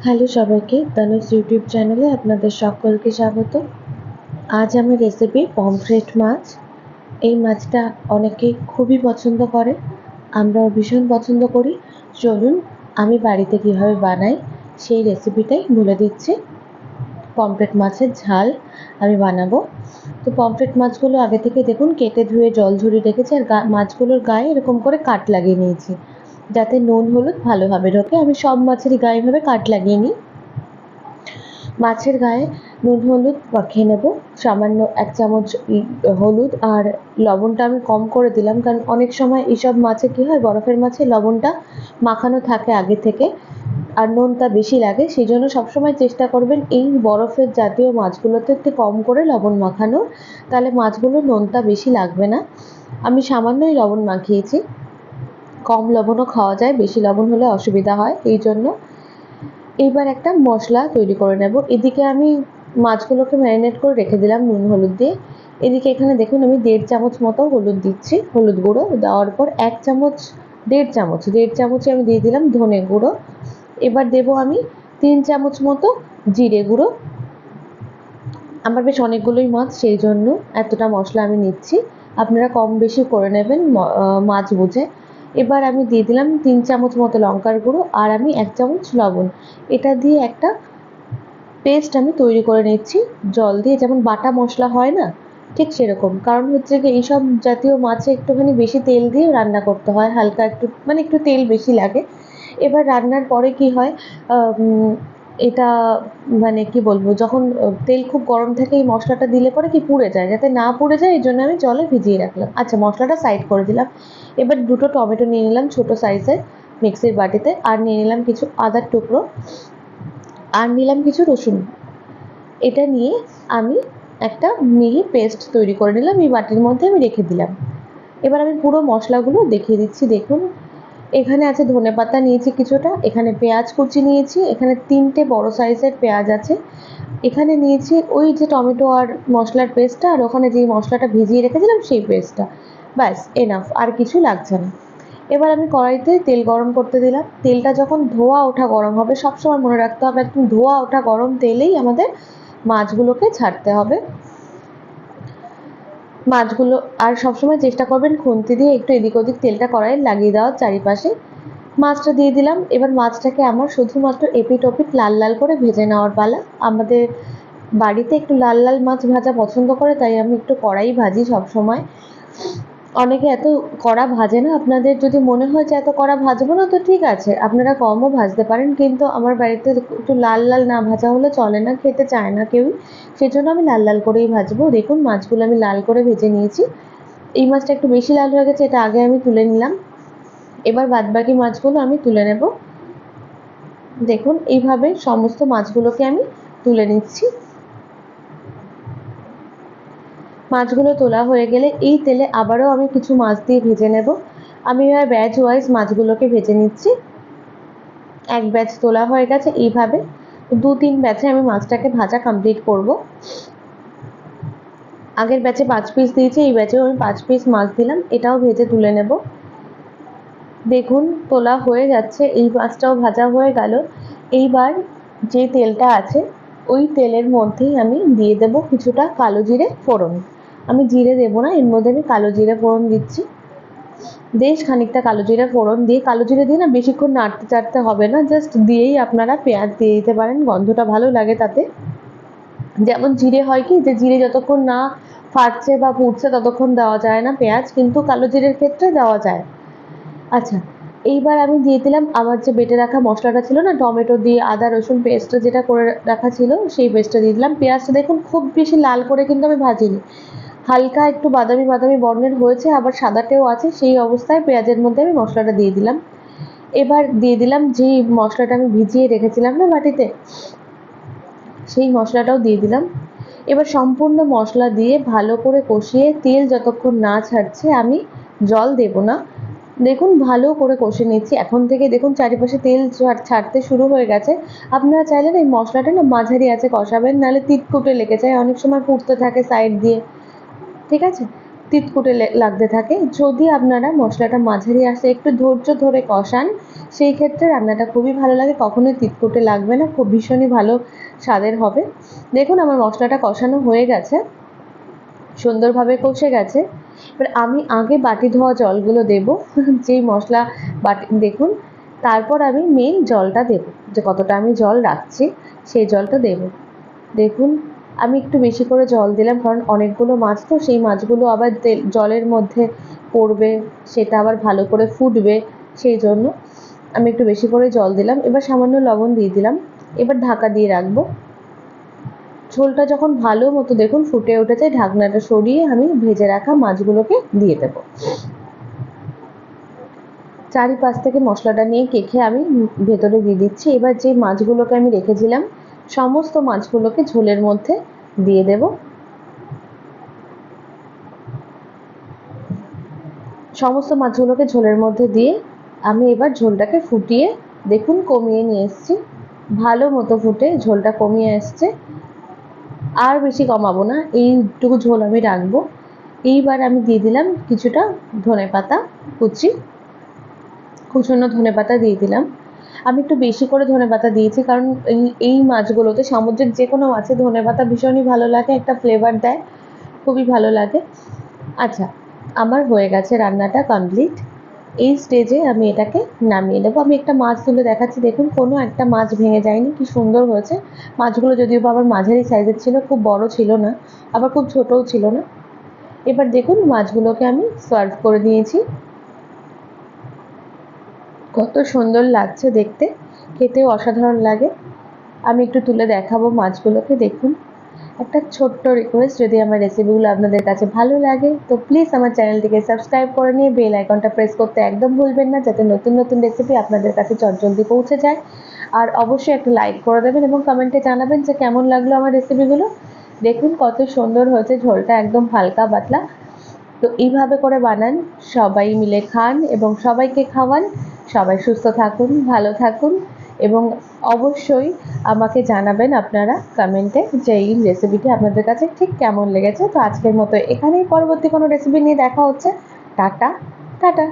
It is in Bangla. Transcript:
হ্যালো সবাইকে, তানুজ ইউটিউব চ্যানেলে আপনাদের সকলকে স্বাগত। আজ আমি রেসিপি পমফ্রেট মাছ। এই মাছটা অনেকে খুবই পছন্দ করে, আমরাও ভীষণ পছন্দ করি। চলুন আমি বাড়িতে কীভাবে বানাই সেই রেসিপিটাই বলে দিচ্ছি। পমফ্রেট মাছের ঝাল আমি বানাবো। তো পমফ্রেট মাছগুলো আগে থেকে দেখুন কেটে ধুয়ে জল ঝরিয়ে রেখেছি, আর মাছগুলোর গায়ে এরকম করে কাট লাগিয়ে নিয়েছি যাতে নুন হলুদ ভালোভাবে ঢোকে। আমি সব মাছেরই গায়ে এভাবে কাট লাগিয়ে নিই। মাছের গায়ে নুন হলুদ মাখিয়ে নেব। সামান্য 1 চামচ হলুদ, আর লবণটা আমি কম করে দিলাম, কারণ অনেক সময় এইসব মাছে কী হয়, বরফের মাছে লবণটা মাখানো থাকে আগে থেকে আর নুনটা বেশি লাগে। সেই জন্য সবসময় চেষ্টা করবেন এই বরফের জাতীয় মাছগুলোতে একটু কম করে লবণ মাখানোর, তাহলে মাছগুলোর নুনটা বেশি লাগবে না। আমি সামান্যই লবণ মাখিয়েছি, কম লবণও খাওয়া যায়, বেশি লবণ হলে অসুবিধা হয়, এই জন্য। এইবার একটা মশলা তৈরি করে নেব। এদিকে আমি মাছগুলোকে ম্যারিনেট করে রেখে দিলাম নুন হলুদ দিয়ে। এদিকে এখানে দেখুন আমি 1.5 চামচ মতো হলুদ দিচ্ছি, হলুদ গুঁড়ো দেওয়ার পর 1 চামচ 1.5 চামচ আমি দিয়ে দিলাম ধনে গুঁড়ো। এবার দেব আমি 3 চামচ মতো জিরে গুঁড়ো। আমার বেশ অনেকগুলোই মাছ, সেই জন্য এতটা মশলা আমি নিচ্ছি, আপনারা কম বেশি করে নেবেন মাছ বুঝে। এবার আমি দিয়ে দিলাম 3 চামচ মতো লঙ্কার গুঁড়ো, আর আমি 1 চামচ লবণ। এটা দিয়ে একটা পেস্ট আমি তৈরি করে নিচ্ছি জল দিয়ে, যেমন বাটা মশলা হয় না, ঠিক সেরকম। কারণ হচ্ছে কি, এইসব জাতীয় মাছে একটুখানি বেশি তেল দিয়ে রান্না করতে হয়, হালকা একটু একটু তেল বেশি লাগে। এবার রান্নার পরে কি হয়, এটা কি বলবো, যখন তেল খুব গরম থাকে এই মশলাটা দিলে পরে কি পুড়ে যায়, যাতে না পুড়ে যায় এই জন্য আমি জলে ভিজিয়ে রাখলাম। আচ্ছা, মশলাটা সাইড করে দিলাম। এবার 2টো টমেটো নিয়ে নিলাম ছোটো সাইজের মিক্সির বাটিতে, আর নিয়ে নিলাম কিছু আদার টুকরো, আর নিলাম কিছু রসুন। এটা নিয়ে আমি একটা মিহি পেস্ট তৈরি করে নিলাম, এই বাটির মধ্যে আমি রেখে দিলাম। এবার আমি পুরো মশলাগুলো দেখিয়ে দিচ্ছি। দেখুন এখানে আছে ধনেপাতা নিয়েছি কিছুটা, এখানে পেঁয়াজ কুচি নিয়েছি, এখানে 3টে বড় সাইজের পেঁয়াজ আছে, এখানে নিয়েছি ওই যে টমেটো আর মশলার পেস্টটা, আর ওখানে যেই মশলাটা ভিজিয়ে রেখেছিলাম সেই পেস্টটা। ব্যাস, এনাফ, আর কিছু লাগছে না। এবার আমি কড়াইতে তেল গরম করতে দিলাম। তেলটা যখন ধোয়া ওঠা গরম হবে, সবসময় মনে রাখতে হবে একদম ধোয়া ওঠা গরম তেলেই আমাদের মাছগুলোকে ছাড়তে হবে। মাছগুলো আর সবসময় চেষ্টা করবেন খুন্তি দিয়ে একটু এদিক ওদিক তেলটা কড়াইয়ে লাগিয়ে দেওয়ার চারিপাশে। মাছটা দিয়ে দিলাম। এবার মাছটাকে আমার শুধুমাত্র এপিট ওপিট লাল লাল করে ভেজে নেওয়ার পালা। আমাদের বাড়িতে একটু লাল লাল মাছ ভাজা পছন্দ করে, তাই আমি একটু কড়াই ভাজি সবসময়। অনেকে এত কড়া ভাজে না, আপনাদের যদি মনে হয় যে এত কড়া ভাজবো না, তো ঠিক আছে, আপনারা কমও ভাজতে পারেন, কিন্তু আমার বাড়িতে একটু লাল লাল না ভাজা হলে চলে না, খেতে চায় না কেউই, সেই জন্য আমি লাল লাল করেই ভাজবো। দেখুন মাছগুলো আমি লাল করে ভেজে নিয়েছি। এই মাছটা একটু বেশি লাল হয়ে গেছে, এটা আগে আমি তুলে নিলাম। এবার বাদবাকি মাছগুলো আমি তুলে নেব। দেখুন এইভাবে সমস্ত মাছগুলোকে আমি তুলে নিচ্ছি। মাছগুলো তোলা হয়ে গেলে এই তেলে আবারও আমি কিছু মাছ দিয়ে ভেজে নেব। আমি এবার ব্যাচ ওয়াইজ মাছগুলোকে ভেজে নিচ্ছি। এক ব্যাচ তোলা হয়ে গেছে, এইভাবে 2-3 ব্যাচে আমি মাছটাকে ভাজা কমপ্লিট করব। আগের ব্যাচে 5 পিস দিয়েছি, এই ব্যাচেও আমি 5 পিস মাছ দিলাম, এটাও ভেজে তুলে নেব। দেখুন তোলা হয়ে যাচ্ছে, এই মাছটাও ভাজা হয়ে গেল। এইবার যে তেলটা আছে ওই তেলের মধ্যেই আমি দিয়ে দেব কিছুটা কালো জিরে ফোড়ন। আমি জিরে দেবো না, এর মধ্যে আমি কালো জিরে ফোড়ন দিচ্ছি। বেশ খানিকটা কালো জিরে ফোড়ন দিয়ে, কালো জিরে দিয়ে না বেশিক্ষণ নাড়তে চাড়তে হবে না, জাস্ট দিয়েই আপনারা পেঁয়াজ দিয়ে দিতে পারেন, গন্ধটা ভালো লাগে তাতে। যেমন জিরে হয় কি, যে জিরে যতক্ষণ না ফাটছে বা ফুটছে ততক্ষণ দেওয়া যায় না পেঁয়াজ, কিন্তু কালো জিরের ক্ষেত্রে দেওয়া যায়। আচ্ছা, এইবার আমি দিয়ে দিলাম আমার যে বেটে রাখা মশলাটা ছিল না, টমেটো দিয়ে আদা রসুন পেস্টটা যেটা করে রাখা ছিল, সেই পেস্টটা দিয়ে দিলাম। পেঁয়াজটা দেখুন খুব বেশি লাল করে কিন্তু আমি ভাজিনি, হালকা একটু বাদামি বাদামি বর্ণের হয়েছে, আবার সাদাটেও আছে, সেই অবস্থায় পেঁয়াজের মধ্যে আমি মশলাটা দিয়ে দিলাম। এবার দিয়ে দিলাম যে মশলাটা আমি ভিজিয়ে রেখেছিলাম না বাটিতে, সেই মশলাটাও দিয়ে দিলাম। এবার সম্পূর্ণ মশলা দিয়ে ভালো করে কষিয়ে তেল যতক্ষণ না ছাড়ছে আমি জল দেব না। দেখুন ভালো করে কষে নিচ্ছি, এখন থেকে দেখুন চারিপাশে তেল ছাড়তে শুরু হয়ে গেছে। আপনারা চাইলে না এই মশলাটা না মাঝারি আছে কষাবেন, নাহলে তিতকুটে লেগে যায়, অনেক সময় ফুটতে থাকে সাইড দিয়ে, ঠিক আছে। তিতকুটে লাগতে থাকে। যদি আপনারা মশলাটা মাঝারি আঁচে একটু ধৈর্য ধরে কষান, সেই ক্ষেত্রে রান্নাটা খুবই ভালো লাগে, কখনোই তিতকুটে লাগবে না, খুব ভীষণই ভালো স্বাদের হবে। দেখুন আমার মশলাটা কষানো হয়ে গেছে, সুন্দরভাবে কষে গেছে। এবার আমি আগে বাটি ধোয়া জলগুলো দেব, যেই মশলা বাটি দেখুন, তারপর আমি মেন জলটা দেব, যে কতটা আমি জল রাখছি সেই জলটা দেব। দেখুন আমি একটু বেশি করে জল দিলাম, কারণ অনেকগুলো মাছ তো, সেই মাছগুলো আবার জলের মধ্যে পড়বে, সেটা আবার ভালো করে ফুটবে, সেই জন্য আমি একটু বেশি করে জল দিলাম। এবার সামান্য লবণ দিয়ে দিলাম, এবার ঢাকা দিয়ে রাখবো। ঝোলটা যখন ভালো মতো দেখুন ফুটে উঠেছে, ঢাকনাটা সরিয়ে আমি ভেজে রাখা মাছগুলোকে দিয়ে দেব। চারিপাশ থেকে মশলাটা নিয়ে কেখে আমি ভেতরে দিয়ে দিচ্ছি। এবার যে মাছগুলোকে আমি রেখেছিলাম সমস্ত মাছগুলোকে ঝোলের মধ্যে দিয়ে দেব। সমস্ত মাছগুলোকে ঝোলের মধ্যে দিয়ে আমি এবার ঝোলটাকে ফুটিয়ে দেখুন কমিয়ে নিয়ে এসেছি, ভালো মতো ফুটে ঝোলটা কমিয়ে এসছে। আর বেশি কমাবো না, এইটুকু ঝোল আমি রাখবো। এইবার আমি দিয়ে দিলাম কিছুটা ধনেপাতা কুচনো ধনেপাতা দিয়ে দিলাম। আমি একটু বেশি করে ধনেপাতা দিয়েছি, কারণ এই মাছগুলোতে, সামুদ্রিক যে কোনো মাছে ধনেপাতা ভীষণই ভালো লাগে, একটা ফ্লেভার দেয়, খুবই ভালো লাগে। আচ্ছা, আমার হয়ে গেছে রান্নাটা কমপ্লিট। এই স্টেজে আমি এটাকে নামিয়ে নেবো। আমি একটা মাছ তুলে দেখাচ্ছি, দেখুন কোনো একটা মাছ ভেঙে যায়নি, কি সুন্দর হয়েছে। মাছগুলো যদিও আবার মাঝারি সাইজের ছিল, খুব বড় ছিল না, আবার খুব ছোটও ছিল না। এবার দেখুন মাছগুলোকে আমি সার্ভ করে দিয়েছি, কত সুন্দর লাগছে দেখতে, খেতেও অসাধারণ লাগে। আমি একটু তুলে দেখাবো মাছগুলোকে, দেখুন। একটা ছোট্ট রিকোয়েস্ট, যদি আমার রেসিপিগুলো আপনাদের কাছে ভালো লাগে তো প্লিজ আমার চ্যানেলটিকে সাবস্ক্রাইব করে নিয়ে বেল আইকনটা প্রেস করতে একদম ভুলবেন না, যাতে নতুন নতুন রেসিপি আপনাদের কাছে চটজলদি পৌঁছে যায়। আর অবশ্যই একটা লাইক করে দেবেন এবং কমেন্টে জানাবেন যে কেমন লাগলো আমার রেসিপিগুলো। দেখুন কত সুন্দর হয়েছে, ঝোলটা একদম হালকা পাতলা। তো এইভাবে করে বানান, সবাই মিলে খান এবং সবাইকে খাওয়ান। সবাই সুস্থ থাকুন, ভালো থাকুন এবং অবশ্যই আমাকে জানাবেন আপনারা কমেন্টে যে এই রেসিপিটি আপনাদের কাছে ঠিক কেমন লেগেছে। তো আজকের মতো এখানেই, পরবর্তী কোনো রেসিপি নিয়ে দেখা হচ্ছে। Tata tata.